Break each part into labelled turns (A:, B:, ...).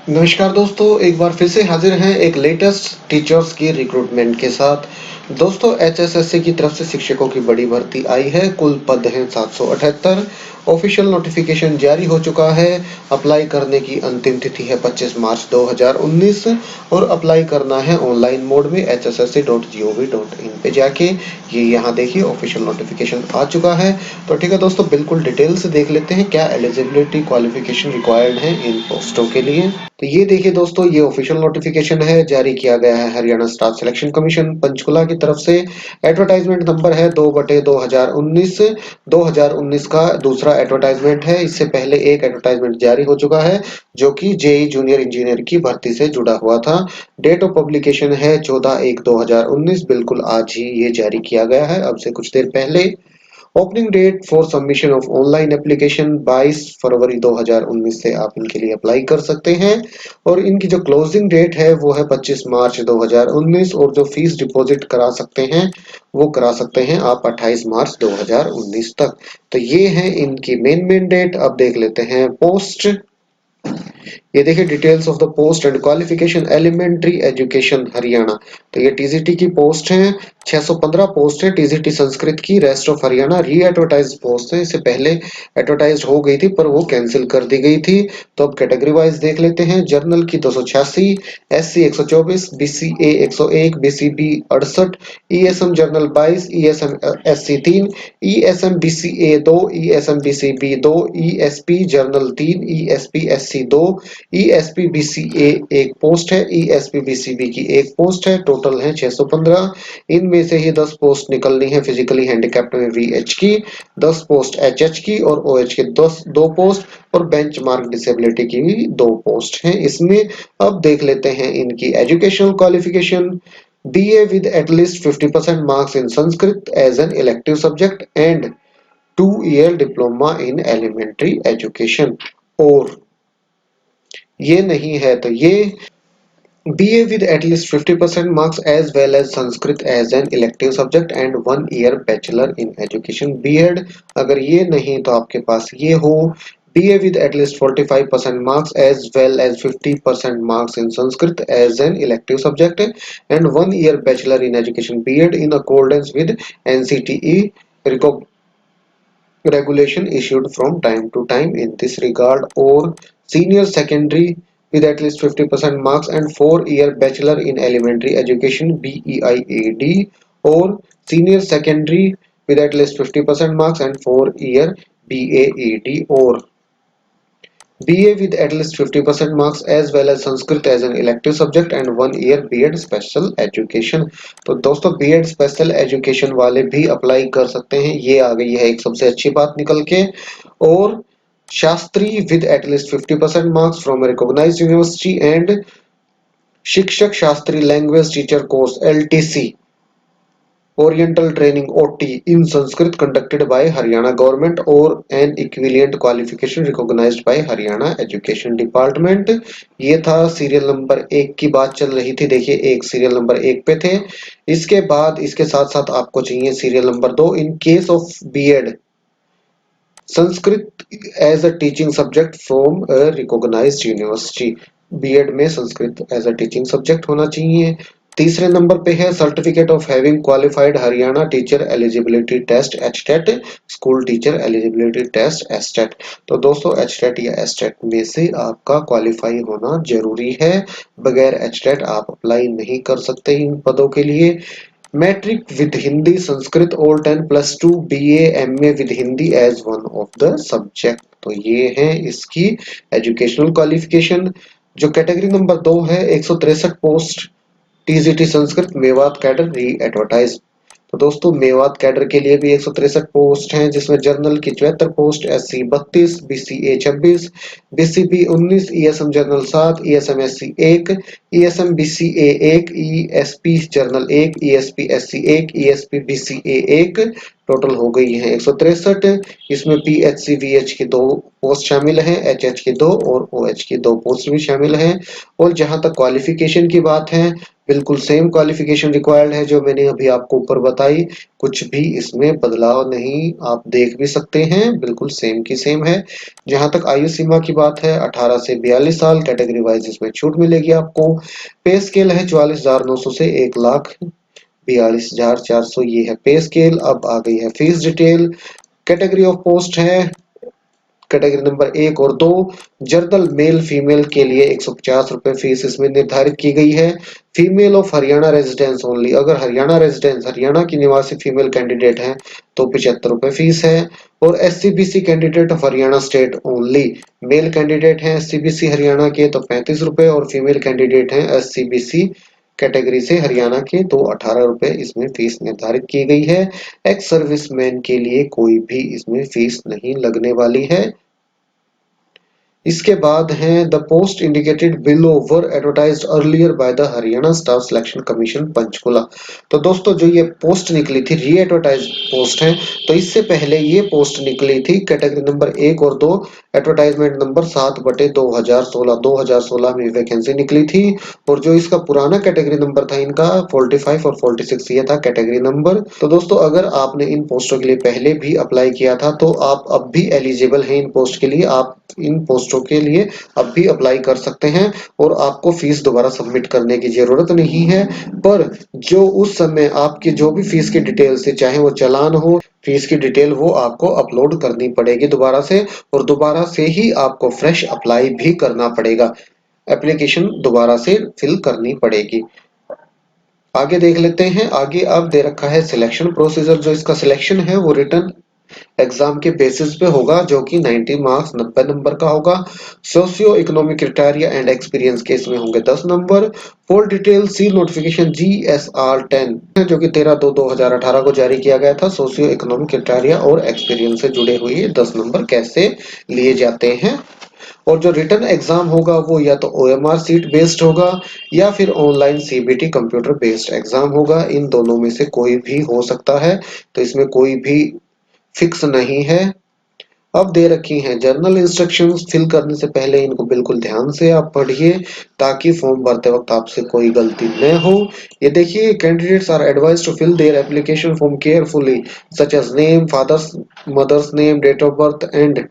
A: नमस्कार दोस्तों, एक बार फिर से हाजिर हैं एक लेटेस्ट टीचर्स की रिक्रूटमेंट के साथ। दोस्तों, एचएसएससी की तरफ से शिक्षकों की बड़ी भर्ती आई है। कुल पद हैं 778। ऑफिशियल नोटिफिकेशन जारी हो चुका है। अप्लाई करने की अंतिम तिथि है 25 मार्च 2019 और अप्लाई करना है ऑनलाइन मोड में hssc.gov.in पे जाके। ये यहाँ देखिए ऑफिशियल नोटिफिकेशन आ चुका है। तो ठीक है दोस्तों, बिल्कुल डिटेल से देख लेते हैं क्या एलिजिबिलिटी क्वालिफिकेशन रिक्वायर्ड है इन पोस्टों के लिए। तो ये देखिए दोस्तों, ये ऑफिशियल नोटिफिकेशन है, जारी किया गया है Haryana staff selection commission Panchkula की तरफ से। एडवर्टाइजमेंट नंबर है 2/2019। 2019 का दूसरा एडवर्टाइजमेंट है। इससे पहले एक एडवर्टाइजमेंट जारी हो चुका है जो कि जेई जूनियर इंजीनियर की भर्ती से जुड़ा हुआ था। डेट ऑफ पब्लिकेशन है 14/1/2019। बिल्कुल आज ही ये जारी किया गया है, अब से कुछ देर पहले। Opening date for submission of online application 22 फरवरी 2019 से आप इनके लिए अप्लाई कर सकते हैं। और इनकी जो क्लोजिंग डेट है वो है 25 मार्च 2019। और जो फीस डिपॉजिट करा सकते हैं वो करा सकते हैं आप 28 मार्च 2019 तक। तो ये है इनकी मेन डेट। अब देख लेते हैं पोस्ट। ये देखिए details of the post and qualification elementary education Haryana. तो ये टीजीटी की पोस्ट है। 615 पोस्ट है टीजीटी संस्कृत की। रेस्ट ऑफ हरियाणा री एडवर्टाइज पोस्ट है। इससे पहले एडवर्टाइज हो गई थी पर वो कैंसिल कर दी गई थी। तो अब कैटेगरी वाइज देख लेते हैं। जर्नल की 286, SC 124, BCA 101, BCB 68, ESM journal 22, ESM SC 3, ESM BCA 2, ESM BCB 2, ESP journal 3, ESP SC 2, ESP-BCA एक पोस्ट है, ईएसपी-बीसीबी की एक पोस्ट है। टोटल है 615। इनमें से ही 10 पोस्ट निकलनी है फिजिकली हैंडीकैप्ड में वीएच की, 10 पोस्ट एचएच की और ओएच के 2 पोस्ट और बेंचमार्क डिसेबिलिटी की भी 2 पोस्ट हैं इसमें। अब देख लेते हैं इनकी educational qualification. BA with at least 50% marks in Sanskrit as an elective subject and 2 year diploma in elementary education. और ये नहीं है तो ये BA with at least 50% marks as well as Sanskrit as an elective subject and 1 year bachelor in education B.Ed। अगर ये नहीं तो आपके पास ये हो BA with at least 45% marks as well as 50% marks in Sanskrit as an elective subject and 1 year bachelor in education B.Ed in accordance with NCTE regulation issued from time to time in this regard। or senior secondary with at least 50% marks and 4 year bachelor in elementary education BEIED। or senior secondary with at least 50% marks and 4 year BAED। or BA with at least 50% marks as well as Sanskrit as an elective subject and 1 year B.Ed special education। तो दोस्तों B.Ed special education वाले भी apply कर सकते हैं। ये आ गई है एक सबसे अच्छी बात निकल के। और Shastri with at least 50% marks from a recognized university and शिक्षक Shastri language teacher course LTC Oriental Training OT in Sanskrit conducted by Haryana government or an equivalent qualification recognized by Haryana Education Department। ये था serial number 1 की बात चल रही थी। देखिए एक सीरियल नंबर 1 पे थे। इसके बाद इसके साथ साथ आपको चाहिए serial number 2। In case of BEd Sanskrit as a teaching subject from a recognised university. BEd में Sanskrit as a teaching subject होना चाहिए। तीसरे नंबर पे है certificate of having qualified Haryana teacher eligibility test HTET, school teacher eligibility test HTET. तो दोस्तों HTET या HTET में से आपका क्वालिफाई होना जरूरी है। बगैर एचटेट आप अप्लाई नहीं कर सकते इन पदों के लिए। मैट्रिक विद हिंदी संस्कृत और 10+2 BA MA with Hindi as one of the subject. तो ये है इसकी एजुकेशनल क्वालिफिकेशन। जो कैटेगरी नंबर 2 है 163 post TGT Sanskrit Mewat cadre re advertise. तो दोस्तों मेवात कैडर के लिए भी 163 पोस्ट हैं जिसमें जनरल की 74 post, SC 32, BCA 26, BCB 19, ESM general 7, ESM SC 1, ESM BCA 1, ESP general 1, ESP SC 1, ESP BCA 1। Total हो गई है 163। इसमें पीएचसी वीएच की 2 पोस्ट शामिल हैं, एचएच की 2 और ओएच की 2 पोस्ट भी शामिल हैं। और जहां तक क्वालिफिकेशन की बात है बिल्कुल सेम क्वालिफिकेशन रिक्वायर्ड है जो मैंने अभी आपको ऊपर बताई। कुछ भी इसमें बदलाव नहीं, आप देख भी सकते हैं, बिल्कुल सेम की सेम है। जहां तक आयु सीमा की बात है 18 से 42 साल, कैटेगरी वाइज इसमें छूट मिलेगी आपको। पे स्केल है 44,900 से 1,42,400, ये है पे स्केल। अब आ गई है fees detail. Category of post है कैटेगरी नंबर 1 और 2, जनरल मेल फीमेल के लिए 150 रुपए फीस इसमें निर्धारित की गई है। Female of Haryana residence only, अगर हरियाणा रेजिडेंस हरियाणा की निवासी फीमेल कैंडिडेट हैं तो 75 रुपए फीस है। और SCBC candidate of Haryana state only, male candidate हैं SCBC हरियाणा के तो 35 रुपए, और फीमेल कैंडिडेट हैं SCBC कैटेगरी से हरियाणा के तो 18 रुपए इसमें फीस निर्धारित की गई है। एक्स सर्विसमैन के लिए कोई भी इसमें फीस नहीं लगने वाली है। इसके बाद हैं the post indicated below were advertised earlier by the Haryana staff selection commission Panchkula. तो दोस्तों जो ये पोस्ट निकली थी री एडवर्टाइज पोस्ट है, तो इससे पहले ये पोस्ट निकली थी कैटेगरी नंबर 1 और 2, एडवर्टाइजमेंट नंबर 7/2016 में वैकेंसी निकली थी। और जो इसका पुराना कैटेगरी नंबर था इनका 45 और 46, ये था कैटेगरी नंबर। तो दोस्तों अगर आपने इन पोस्टों के लिए पहले भी अप्लाई किया था तो आप अब भी एलिजिबल हैं इन पोस्ट के लिए, आप इन पोस्टों के लिए अब भी अप्लाई कर सकते हैं। और आपको फीस दोबारा सबमिट करने की जरूरत नहीं है। पर जो उस समय आपकी जो भी फीस की डिटेल थी, चाहे वो चालान हो, फीस की डिटेल, वो आपको अपलोड करनी पड़ेगी दोबारा से। और दोबारा से ही आपको फ्रेश अप्लाई भी करना पड़ेगा, एप्लीकेशन दोबारा से फिल करनी पड़ेगी। आगे देख लेते हैं। आगे अब दे रखा है सिलेक्शन प्रोसीजर। जो इसका सिलेक्शन है वो रिटर्न एग्जाम के बेसिस पे होगा, जो कि 90 मार्क्स 90 नंबर का होगा। Socio economic criteria and experience के इसमें होंगे 10 नंबर। फुल डिटेल सी नोटिफिकेशन GSR 10 जो कि 13/2/2018 को जारी किया गया था। सोशियो इकोनॉमिक क्राइटेरिया और एक्सपीरियंस से जुड़े हुए 10 नंबर कैसे लिए जाते हैं। और जो रिटर्न एग्जाम होगा वो या तो OMR सीट बेस्ड होगा या फिर online CBT computer based exam होगा। इन दोनों में से कोई भी हो सकता है, तो इसमें कोई भी फिक्स नहीं है। अब दे रखी हैं जर्नल इंस्ट्रक्शंस। फिल करने से पहले इनको बिल्कुल ध्यान से आप पढ़िए ताकि फॉर्म भरते वक्त आपसे कोई गलती न हो। ये देखिए, candidates are advised to fill their application form carefully such as name, father's mother's name, date of birth and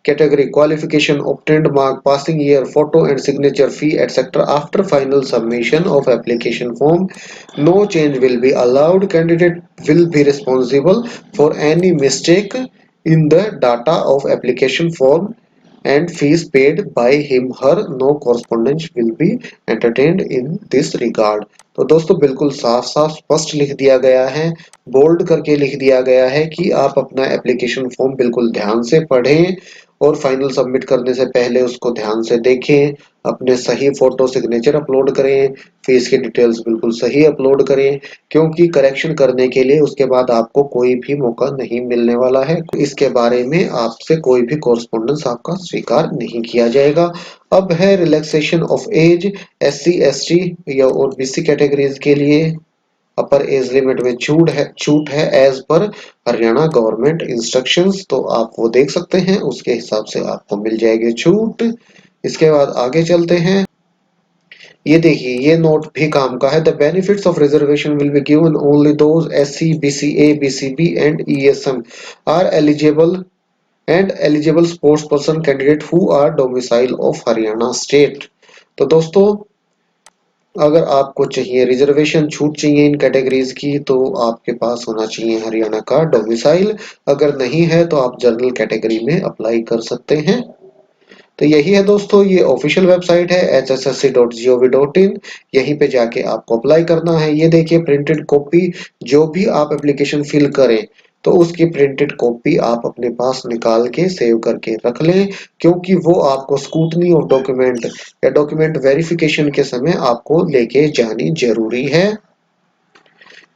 A: category, qualification, obtained mark, passing year, photo and signature, fee, etc. After final submission of application form, no change will be allowed. Candidate will be responsible for any mistake in the data of application form and fees paid by him her. No correspondence will be entertained in this regard. तो दोस्तों बिल्कुल साफ साफ स्पष्ट लिख दिया गया है, बोल्ड करके लिख दिया गया है कि आप अपना एप्लीकेशन फॉर्म बिल्कुल ध्यान से पढ़ें और फाइनल सबमिट करने से पहले उसको ध्यान से देखें, अपने सही फोटो सिग्नेचर अपलोड करें, फीस की डिटेल्स बिल्कुल सही अपलोड करें, क्योंकि करेक्शन करने के लिए उसके बाद आपको कोई भी मौका नहीं मिलने वाला है। इसके बारे में आपसे कोई भी कॉरस्पॉन्डेंस आपका स्वीकार नहीं किया जाएगा। अब है relaxation of age. SC ST या और BC कैटेगरीज के लिए अपर एज लिमिट में छूट है as per Haryana government instructions. तो आप वो देख सकते हैं, उसके हिसाब से आपको मिल जाएगी छूट। इसके बाद आगे चलते हैं। ये देखिए, ये नोट भी काम का है। The benefits of reservation will be given only those SC BCA BCB and ESM are eligible and eligible sports person candidate who are domicile of Haryana state. तो दोस्तों अगर आपको चाहिए रिजर्वेशन छूट चाहिए इन कैटेगरीज की, तो आपके पास होना चाहिए हरियाणा का डोमिसाइल। अगर नहीं है तो आप जनरल कैटेगरी में अप्लाई कर सकते हैं। तो यही है दोस्तों, ये ऑफिशियल वेबसाइट है hssc.gov.in। यहीं पे जाके आपको अप्लाई करना है। ये देखिए प्रिंटेड कॉपी, जो भी आप एप्लीकेशन फिल करें तो उसकी प्रिंटेड कॉपी आप अपने पास निकाल के सेव करके रख लें, क्योंकि वो आपको स्क्रूटनी ऑफ डॉक्यूमेंट या डॉक्यूमेंट वेरिफिकेशन के समय आपको लेके जानी जरूरी है।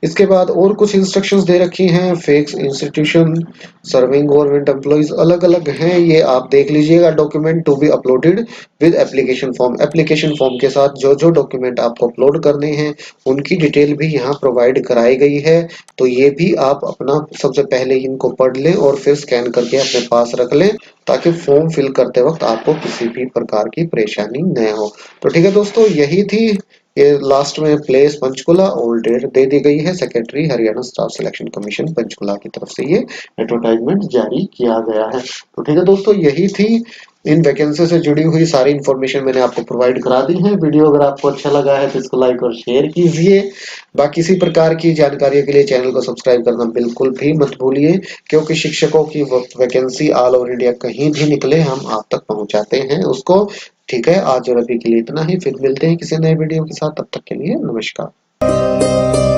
A: इसके बाद और कुछ इंस्ट्रक्शंस दे रखी हैं। फेक्स इंस्टीट्यूशन सर्विंग गवर्नमेंट एम्प्लॉइज अलग अलग हैं, ये आप देख लीजिएगा। Document to be uploaded with application form, application form के साथ जो जो डॉक्यूमेंट आपको अपलोड करने हैं उनकी डिटेल भी यहाँ प्रोवाइड कराई गई है। तो ये भी आप अपना सबसे पहले इनको पढ़ लें और फिर स्कैन करके अपने पास रख लें, ताकि फॉर्म फिल करते वक्त आपको किसी भी प्रकार की परेशानी न हो। तो ठीक है दोस्तों, यही थी ये लास्ट में प्लेस पंचकुला और डेट दे दी गई है। Secretary Haryana staff selection commission Panchkula की तरफ से ये एडवर्टाइजमेंट जारी किया गया है। तो ठीक है दोस्तों, यही थी इन वैकेंसी से जुड़ी हुई सारी इन्फॉर्मेशन मैंने आपको प्रोवाइड करा दी है। वीडियो अगर आपको अच्छा लगा है तो इसको लाइक और शेयर कीजिए। बाकी इसी प्रकार की जानकारियों के लिए चैनल को सब्सक्राइब करना बिल्कुल भी मत भूलिए, क्योंकि शिक्षकों की वैकेंसी ऑल ओवर इंडिया कहीं भी निकले हम आप तक पहुंचाते हैं उसको। ठीक है, आज और अभी के लिए इतना ही, फिर मिलते हैं किसी नए वीडियो के साथ। तब तक के लिए नमस्कार।